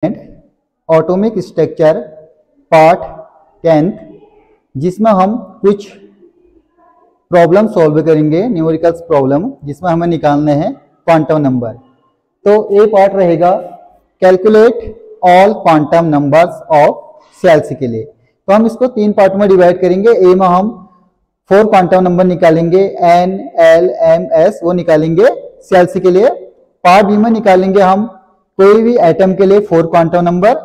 And atomic structure part 10th, जिसमें हम कुछ प्रॉब्लम सॉल्व करेंगे, न्यूमेरिकल्स प्रॉब्लम, जिसमें हमें निकालने हैं क्वांटम नंबर। तो ए पार्ट रहेगा calculate all quantum numbers of shells के लिए। तो हम इसको 3 पार्ट में डिवाइड करेंगे। ए में हम 4 क्वांटम नंबर निकालेंगे, एन, एल, एम, एस, वो निकालेंगे सेल्स के लिए। पार्ट बी में निकालेंगे हम कोई भी एटम के लिए 4 quantum number,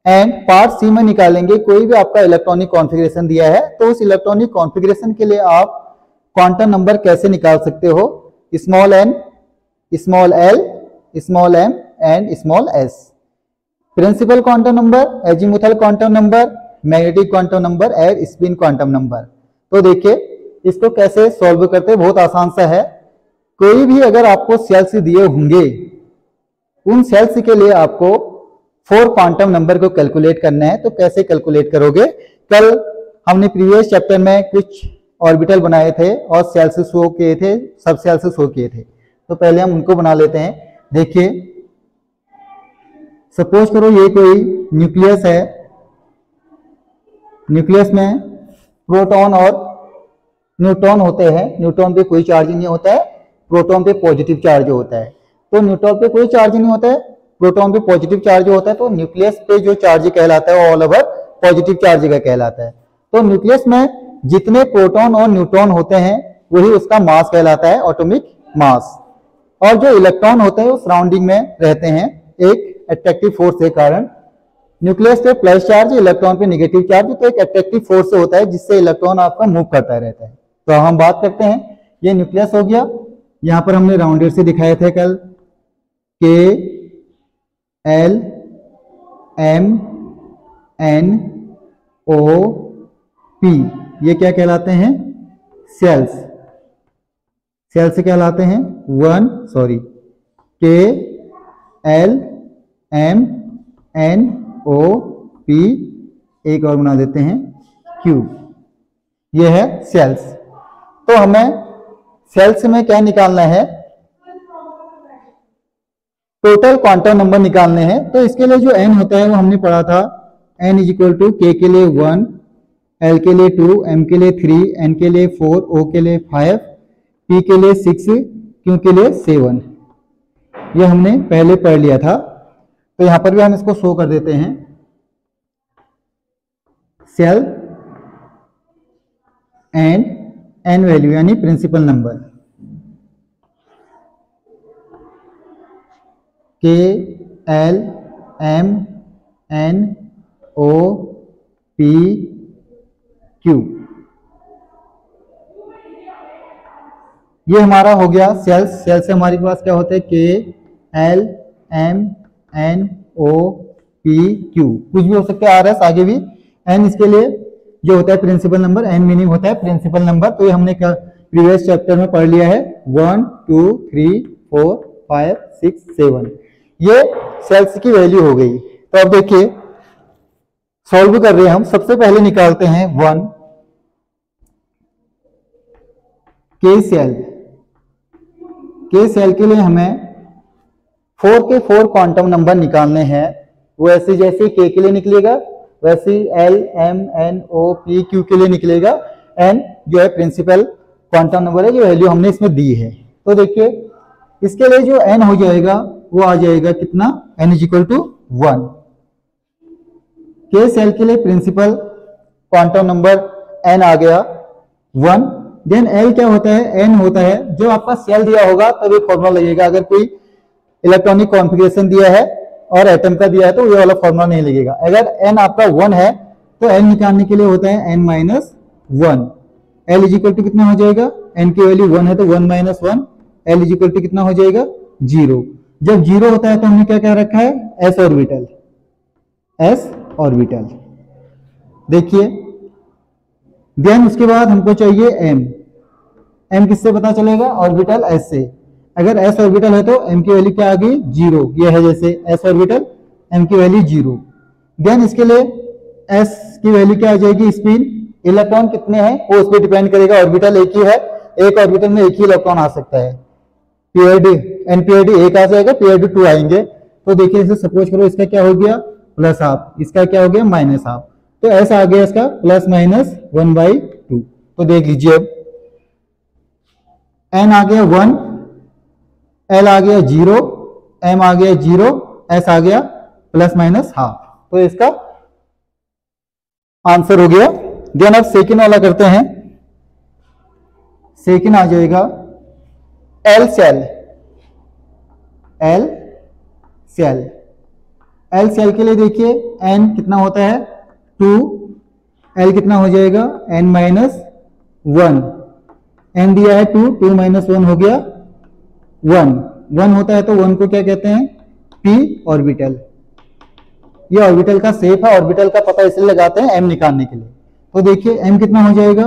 and part C में निकालेंगे कोई भी आपका इलेक्ट्रॉनिक कॉन्फ़िगरेशन दिया है तो उस इलेक्ट्रॉनिक कॉन्फ़िगरेशन के लिए आप क्वांटम नंबर कैसे निकाल सकते हो, small N, small L, small M and small S. Principal quantum number, azimuthal quantum number, magnetic quantum number and spin quantum number. तो देखिए इसको कैसे सॉल्व करते हैं, बहुत आसान सा है। कोई भी अगर आपको सेल्स दिए होंगे, उन सेल्स के लिए आपको 4 क्वांटम नंबर को कैलकुलेट करना है। तो कैसे कैलकुलेट करोगे? कल हमने प्रीवियस चैप्टर में कुछ ऑर्बिटल बनाए थे और सेल्स शो किए थे, सब सेल्स शो किए थे। तो पहले हम उनको बना लेते हैं। देखिए सपोज करो ये कोई न्यूक्लियस है, न्यूक्लियस में प्रोटॉन और न्यूट्रॉन होते हैं। न्यूट्रॉन पे कोई चार्ज नहीं होता है, प्रोटॉन पे पॉजिटिव चार्ज होता है। तो न्यूट्रॉन पे कोई चार्ज नहीं होता है, प्रोटॉन पे पॉजिटिव चार्ज होता है। तो न्यूक्लियस पे जो चार्ज कहलाता है वो ऑल ओवर पॉजिटिव चार्ज का कहलाता है। तो न्यूक्लियस में जितने प्रोटॉन और न्यूट्रॉन होते हैं वही उसका मास कहलाता है, एटॉमिक मास। और जो इलेक्ट्रॉन होते हैं वो सराउंडिंग में रहते हैं एक अट्रैक्टिव फोर्स के कारण। न्यूक्लियस पे प्लस चार्ज, इलेक्ट्रॉन पे नेगेटिव चार्ज, तो एक अट्रैक्टिव फोर्स होता है जिससे इलेक्ट्रॉन आपका मूव करता रहता है। तो हम बात करते हैं, ये न्यूक्लियस हो गया। यहाँ पर हमने राउंडेड से दिखाए थे कल, K L M N O P, ये क्या कहलाते हैं? सेल्स। सेल्स कहलाते हैं K L M N O P, एक और बना देते हैं क्यू, ये है सेल्स। तो हमें सेल्स में क्या निकालना है? टोटल क्वांटम नंबर निकालने हैं। तो इसके लिए जो n होता है वो हमने पढ़ा था, n इज इक्वल टू के लिए 1, l के लिए 2, m के लिए 3, n के लिए 4, o के लिए 5, p के लिए 6, q के लिए 7। ये हमने पहले पढ़ लिया था। तो यहां पर भी हम इसको शो कर देते हैं। सेल एंड n वैल्यू यानी principal number, K L M N O P Q, ये हमारा हो गया सेल्स। सेल्स से हमारे पास क्या होता है? K L M N O P Q, कुछ भी हो सकता है, आर एस आगे भी। एन इसके लिए जो होता है प्रिंसिपल नंबर, एन मीनिंग होता है प्रिंसिपल नंबर। तो ये हमने प्रीवियस चैप्टर में पढ़ लिया है, 1 2 3 4 5 6 7, ये सेल्स की वैल्यू हो गई। तो अब देखिए सॉल्व कर रहे हैं हम। सबसे पहले निकालते हैं 1 के सेल। के सेल के लिए हमें 4 के 4 क्वांटम नंबर निकालने हैं। वैसे जैसे के लिए निकलेगा वैसे L M N O P Q के लिए निकलेगा। एन जो है प्रिंसिपल क्वांटम नंबर है, जो वैल्यू हमने इसमें दी है। तो देखिए इसके लिए जो एन हो जाएगा वो आ जाएगा कितना? n is equal to 1। K shell के लिए प्रिंसिपल क्वांटम नंबर n आ गया 1। देन l क्या होता है? n होता है। जो आपका सेल दिया होगा तब ये फॉर्मूला लगेगा। अगर कोई इलेक्ट्रॉनिक कॉन्फ़िगरेशन दिया है और एटम का दिया है तो ये वाला फॉर्मूला नहीं लगेगा। अगर n आपका 1 है तो n निकालने के लिए होता है n minus 1। l is equal to कितना हो जाएगा? n की वैल्यू 1 है तो 1 minus 1, l is equal to कितना हो जाएगा? 0। जब 0 होता है तो हमने क्या क्या रखा है? s orbital, s orbital. देखिए देन उसके बाद हमको चाहिए m। m किससे पता चलेगा? ऑर्बिटल s से। अगर s ऑर्बिटल है तो m की वैल्यू क्या आ गई? 0। ये है जैसे s ऑर्बिटल, m की वैल्यू 0। देन इसके लिए s की वैल्यू क्या आ जाएगी? स्पिन। इलेक्ट्रॉन कितने हैं वो उस पर डिपेंड करेगा। ऑर्बिटल एक ही है, एक ऑर्बिटल में एक ही इलेक्ट्रॉन आ सकता है। पीआईडी एनपीआईडी 1 आ जाएगा, पीआईडी 2 आएंगे। तो देखिए इसे सपोज करो इसका क्या हो गया प्लस हाफ, इसका क्या हो गया माइनस हाफ, तो ऐसा आ गया इसका प्लस माइनस 1/2। तो देख लीजिए अब n आ गया 1, l आ गया 0, m आ गया 0, s आ गया प्लस माइनस हाफ, तो इसका आंसर हो गया। देन अब सेकेंड वाला करते हैं। सेकेंड आ जाएगा L shell. L shell, L shell के लिए देखिए n कितना होता है 2, l कितना हो जाएगा n माइनस 1, n दिया है 2, 2 माइनस 1 हो गया 1, 1 होता है तो 1 को क्या कहते हैं p ऑर्बिटल। ये ऑर्बिटल का शेप है, ऑर्बिटल का पता इसलिए लगाते हैं m निकालने के लिए। तो देखिए m कितना हो जाएगा,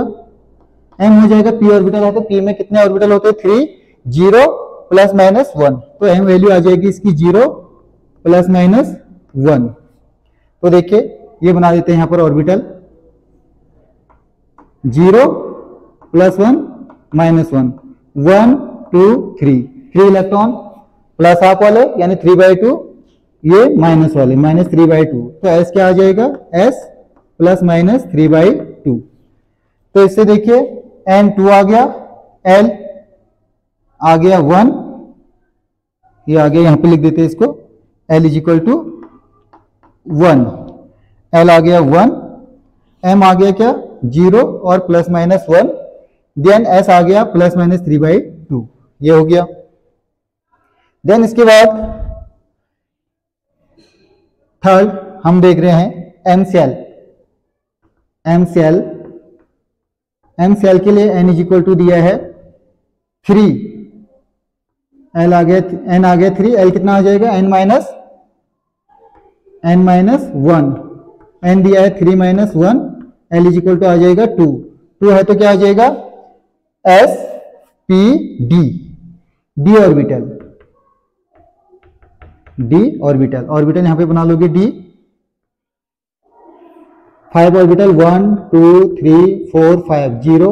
m हो जाएगा p ऑर्बिटल है तो p में कितने ऑर्बिटल होते हैं 3, 0 प्लस माइनस 1, तो m वैल्यू आ जाएगी इसकी 0 प्लस माइनस 1। तो देखिए ये बना देते हैं यहां पर orbital 0 plus 1 minus 1, 1 2 3, 3 electron plus half वाले यानी 3/2, ये माइनस वाले माइनस 3/2, तो s क्या आ जाएगा s प्लस माइनस 3/2। तो इससे देखिए n 2 आ गया, l आ गया 1, ये आ गया यहां पे लिख देते हैं इसको l is equal to 1, l आ गया 1, m आ गया क्या 0 और प्लस माइनस 1, देन s आ गया प्लस माइनस 3/2, ये हो गया। देन इसके बाद थर्ड हम देख रहे हैं M shell. M shell, M shell के लिए n इज इक्वल टू दिया है 3, l आ गया n आ गया 3, l कितना आ जाएगा n माइनस 1, n दिया है 3 minus 1, l is equal to आ जाएगा 2, 2 है तो क्या आ जाएगा s p d, d orbital, d orbital, orbital यहां पे बना लोगे d, 5 orbital 1 2 3 4 5, 0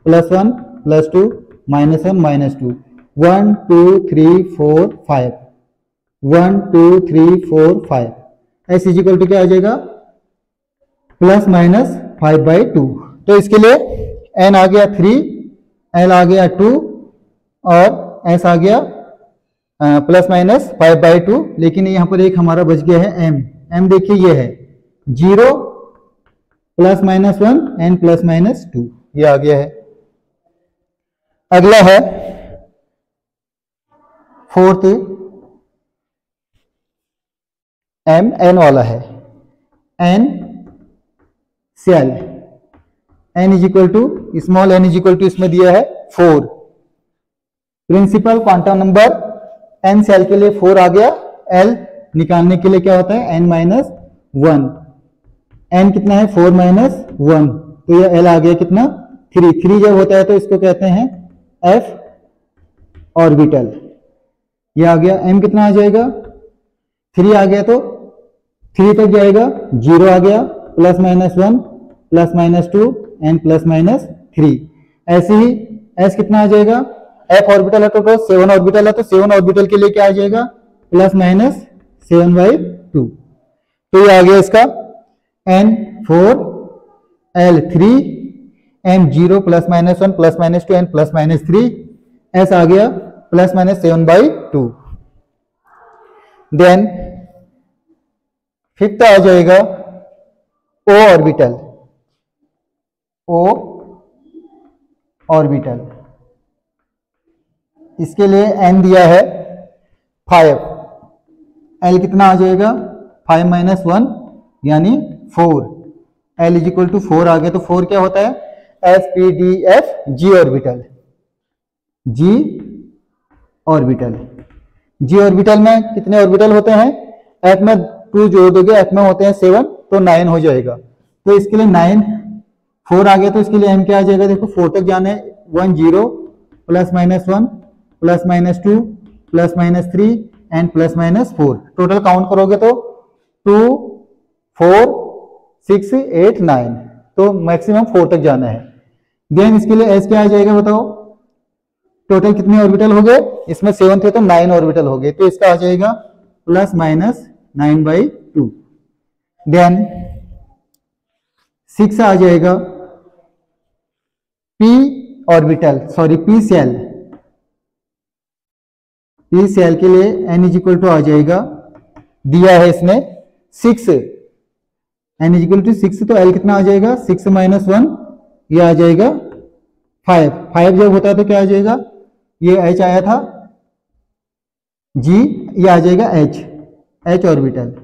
plus 1 plus 2 minus 1 minus 2, 1 2 3 4 5, 1 2 3 4 5, s is equal to क्या आ जाएगा प्लस माइनस 5/2। तो इसके लिए n आ गया 3, l आ गया 2 और s आ गया प्लस माइनस 5/2, लेकिन यहां पर एक हमारा बच गया है m, m देखिए ये है 0 plus minus 1 and plus minus 2, ये आ गया है। अगला है फोर्थ m n वाला है, n shell, n is equal to small n is equal to इसमें दिया है 4, principal quantum number n shell के लिए 4 आ गया, l निकालने के लिए क्या होता है n माइनस 1, n कितना है 4 माइनस 1, तो ये l आ गया कितना 3, 3 जब होता है तो इसको कहते हैं f ऑर्बिटल, ये आ गया m कितना आ जाएगा 3 आ गया तो 3 तक जाएगा, 0 आ गया plus minus 1 plus minus 2 and plus minus 3, ऐसे ही s कितना आ जाएगा, f ऑर्बिटल है तो 7 ऑर्बिटल है तो 7 ऑर्बिटल के लिए क्या आ जाएगा प्लस माइनस 7/2, तो ये आ गया इसका n 4 l 3 m 0 plus minus 1 plus minus 2 and plus minus 3, s आ गया प्लस माइनस 7/2। देन फिफ्थ आ जाएगा o ऑर्बिटल, o ऑर्बिटल, इसके लिए n दिया है 5, l कितना आ जाएगा 5 माइनस 1 यानी 4, l इज इक्वल टू 4 आ गया तो 4 क्या होता है s p d f g orbital, g orbital, g orbital में कितने ऑर्बिटल होते हैं, f में 2 जोड़ दोगे f में होते हैं 7 तो 9 हो जाएगा, तो इसके लिए 9, 4 आ गया तो इसके लिए m क्या आ जाएगा, देखो 4 तक जाने 1 0 plus minus 1 plus minus 2 plus minus 3 and plus minus 4, total count करोगे तो 2 4 6 8 9, तो मैक्सिमम 4 तक जाना है। देन इसके लिए s क्या आ जाएगा बताओ, टोटल कितने ऑर्बिटल हो गए, इसमें 7 थे तो 9 ऑर्बिटल हो गए, तो इसका आ जाएगा प्लस माइनस 9/2। देन 6 आ जाएगा p orbital, sorry p shell के लिए n इज इक्वल टू आ जाएगा, दिया है इसमें 6, n इज इक्वल टू 6, तो l कितना आ जाएगा 6 माइनस 1, ये आ जाएगा 5। 5 जब होता है तो क्या आ जाएगा, ये h आया था g, ये आ जाएगा h ऑर्बिटल।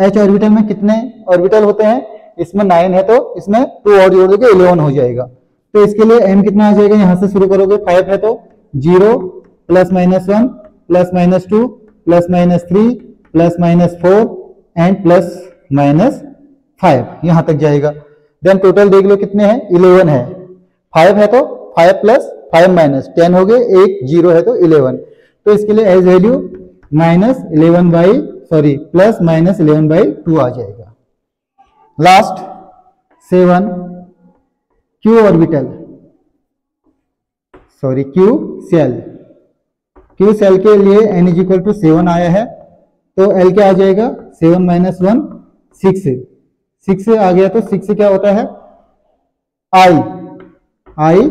h ऑर्बिटल में कितने ऑर्बिटल होते हैं, इसमें 9 है तो इसमें 2 और जोड़ दोगे 11 हो जाएगा। तो इसके लिए m कितना आ जाएगा, यहां से शुरू करोगे, 5 है तो 0 plus minus 1 plus minus 2 plus minus 3 plus minus 4 and plus minus 5, यहां तक जाएगा। देन टोटल देख लो कितने हैं, 11 है। 5 है तो 5 प्लस 5 माइनस 10 हो गए, एक 0 है तो 11। तो इसके लिए एज वैल्यू प्लस माइनस 11/2 आ जाएगा। Last 7 Q orbital, sorry Q shell के लिए n इज इक्वल टू 7 आया है, तो l क्या आ जाएगा 7 माइनस 1 6 आ गया, तो 6 से क्या होता है i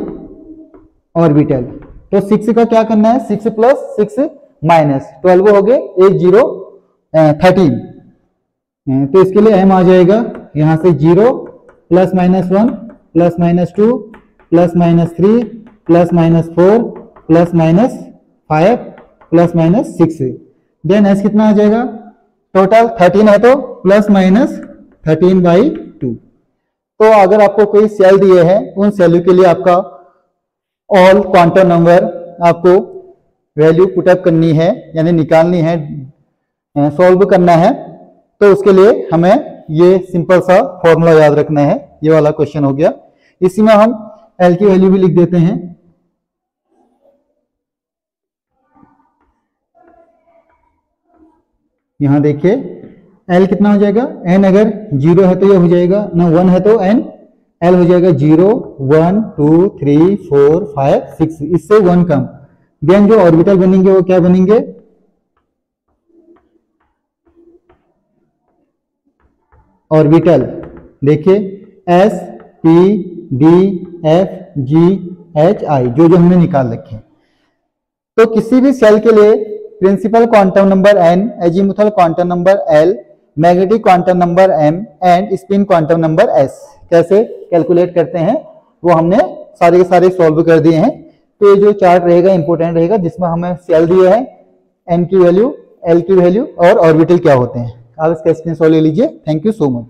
ऑर्बिटल। तो 6 का क्या करना है, 6 प्लस 6 माइनस 12 हो गए, 8 0 13। तो इसके लिए m आ जाएगा यहां से 0 plus minus 1 plus minus 2 plus minus 3 plus minus 4 plus minus 5 plus minus 6। Then s कितना आ जाएगा, टोटल 13 है तो प्लस माइनस 13/2। तो अगर आपको कोई सेल दिए हैं, उन सेल के लिए आपका ऑल क्वांटम नंबर आपको वैल्यू पुटअप करनी है, यानी निकालनी है, सॉल्व करना है। तो उसके लिए हमें ये सिंपल सा फॉर्मूला याद रखना है, ये वाला क्वेश्चन हो गया। इसी में हम L की वैल्यू भी लिख देते हैं, यहां देखिए L कितना हो जाएगा, n अगर 0 है तो ये हो जाएगा ना, 1 है तो n, L हो जाएगा 0 1 2 3 4 5 6, इससे 1 कम। देन जो ऑर्बिटल बनेंगे वो क्या बनेंगे, ऑर्बिटल देखिए S P D F G H I, जो हमने निकाल रखे। तो किसी भी सेल के लिए principal quantum number n, azimuthal quantum number l, magnetic quantum number m and spin quantum number s कैसे कैलकुलेट करते हैं वो हमने सारे के सारे सॉल्व कर दिए हैं। तो ये जो चार्ट रहेगा इंपॉर्टेंट रहेगा, जिसमें हमें सेल दिए हैं, n की वैल्यू, l की वैल्यू और ऑर्बिटल क्या होते हैं। आप इसका स्क्रीनशॉट ले लीजिए। Thank you so much.